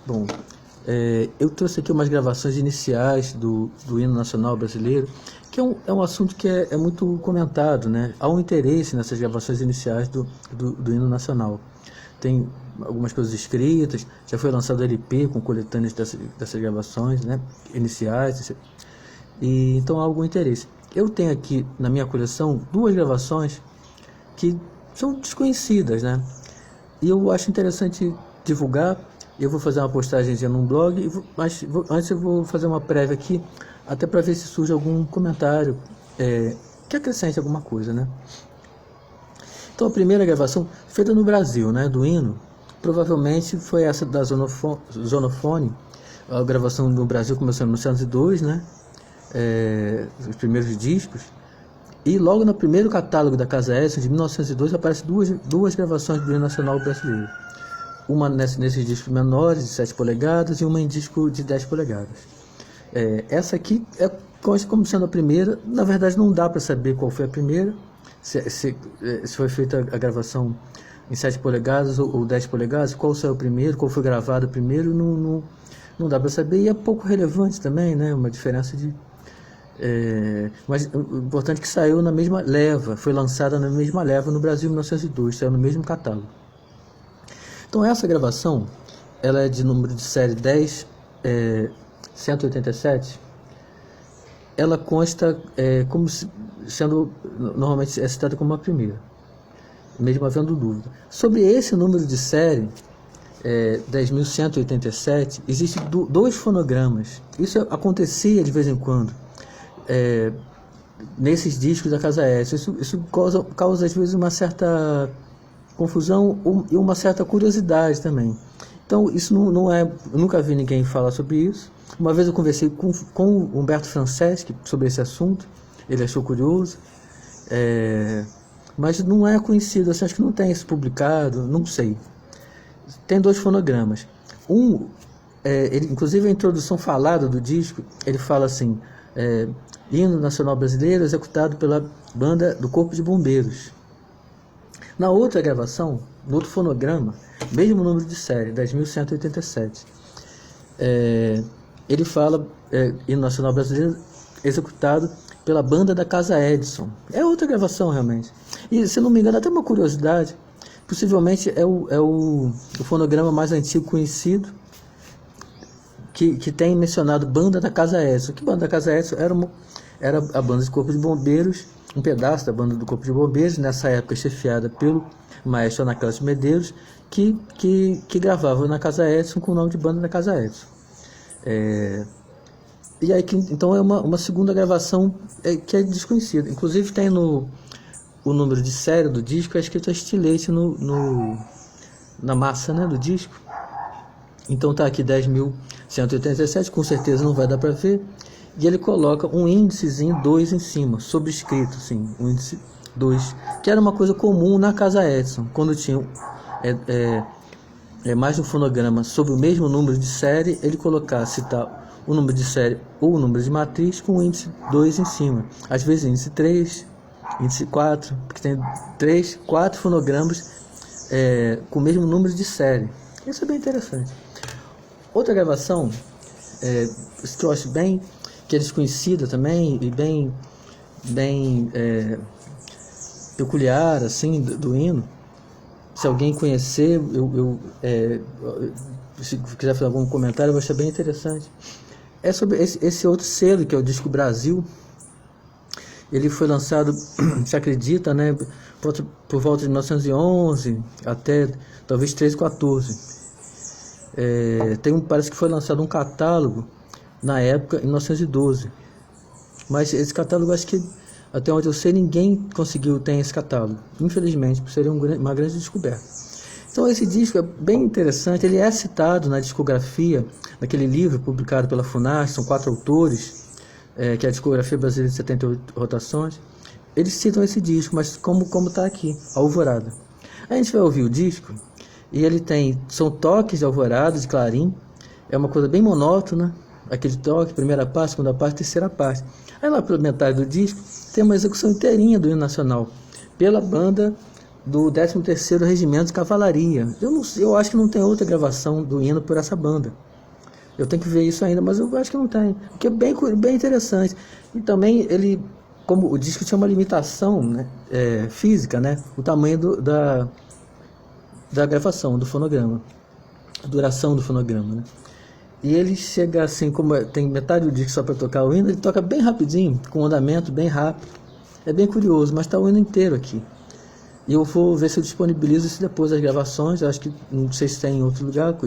Bom, eu trouxe aqui umas gravações iniciais do hino nacional brasileiro, que é um assunto que é muito comentado, né? Há um interesse nessas gravações iniciais do hino nacional. Tem algumas coisas escritas, já foi lançado LP com coletâneas dessas gravações, né? Iniciais, e então há algum interesse. Eu tenho aqui na minha coleção duas gravações que são desconhecidas, né? E eu acho interessante divulgar. Eu vou fazer uma postagemzinha num blog, mas antes eu vou fazer uma prévia aqui, até para ver se surge algum comentário que acrescente alguma coisa, né? Então a primeira gravação feita no Brasil, né, do hino, provavelmente foi essa da Zonofone. A gravação no Brasil começou em 1902, né? Os primeiros discos. E logo no primeiro catálogo da Casa Edison, de 1902, aparecem duas gravações do hino nacional brasileiro. Uma nesses discos menores, de 7 polegadas, e uma em disco de 10 polegadas. Essa aqui consta como sendo a primeira. Na verdade, não dá para saber qual foi a primeira, se foi feita a gravação em 7 polegadas ou 10 polegadas, qual saiu primeiro, qual foi gravado primeiro, não dá para saber. E é pouco relevante também, né? Uma diferença de... mas o importante é que saiu na mesma leva, foi lançada na mesma leva no Brasil em 1902, saiu no mesmo catálogo. Então essa gravação, ela é de número de série 10.187, ela consta como sendo, normalmente é citada como a primeira, mesmo havendo dúvida. Sobre esse número de série, 10.187, existem dois fonogramas. Isso acontecia de vez em quando, nesses discos da Casa Edison. Isso causa às vezes uma certa confusão e uma certa curiosidade também. Então isso não é, eu nunca vi ninguém falar sobre isso. Uma vez eu conversei com o Humberto Franceschi sobre esse assunto, ele achou curioso, mas não é conhecido, assim, acho que não tem isso publicado, não sei. Tem dois fonogramas. Inclusive a introdução falada do disco, ele fala assim: hino nacional brasileiro executado pela banda do Corpo de Bombeiros. Na outra gravação, no outro fonograma, mesmo número de série, 10.187, ele fala hino nacional brasileiro executado pela banda da Casa Edison. É outra gravação realmente. E, se não me engano, até uma curiosidade, possivelmente é o fonograma mais antigo conhecido que tem mencionado banda da Casa Edison. Que banda da Casa Edison era a banda do Corpo de Bombeiros, um pedaço da banda do Corpo de Bombeiros, nessa época chefiada pelo maestro Anacleto Medeiros, que gravava na Casa Edison com o nome de banda da Casa Edison. E aí, então é uma segunda gravação que é desconhecida. Inclusive tem o número de série do disco, é escrito a estilete na massa, né, do disco. Então tá aqui 10.187, com certeza não vai dar para ver. E ele coloca um índicezinho 2 em cima, sobrescrito, assim, um índice 2, que era uma coisa comum na Casa Edison, quando tinha mais de um fonograma sobre o mesmo número de série, ele citar o número de série ou o número de matriz com o índice 2 em cima. Às vezes índice 3, índice 4, porque tem 3, 4 fonogramas com o mesmo número de série. Isso é bem interessante. Outra gravação, que eu acho bem, que é desconhecida também e bem peculiar, assim, do hino. Se alguém conhecer, se quiser fazer algum comentário, eu vou achar bem interessante. É sobre esse outro selo, que é o Disco Brasil. Ele foi lançado, se acredita, né, por volta de 1911 até talvez 13, 14. Parece que foi lançado um catálogo na época, em 1912. Mas esse catálogo, acho que, até onde eu sei, ninguém conseguiu ter esse catálogo. Infelizmente, seria uma grande descoberta. Então esse disco é bem interessante, ele é citado na discografia, naquele livro publicado pela Funarte, são 4 autores, que é a Discografia Brasileira de 78 Rotações. Eles citam esse disco, mas como está aqui, Alvorada. A gente vai ouvir o disco, e ele são toques de alvorada, de clarim, é uma coisa bem monótona, aquele toque, primeira parte, segunda parte, terceira parte. Aí lá pela metade do disco, tem uma execução inteirinha do hino nacional, pela banda do 13º Regimento de Cavalaria. Eu acho que não tem outra gravação do hino por essa banda. Eu tenho que ver isso ainda, mas eu acho que não tem. Porque é bem interessante. E também ele, como o disco tinha uma limitação, né, física, né, o tamanho da gravação, do fonograma, a duração do fonograma, né. E ele chega assim, como tem metade do disco só para tocar o hino, ele toca bem rapidinho, com um andamento bem rápido. É bem curioso, mas está o hino inteiro aqui. E eu vou ver se eu disponibilizo isso depois das gravações. Eu acho que não sei se tem em outro lugar.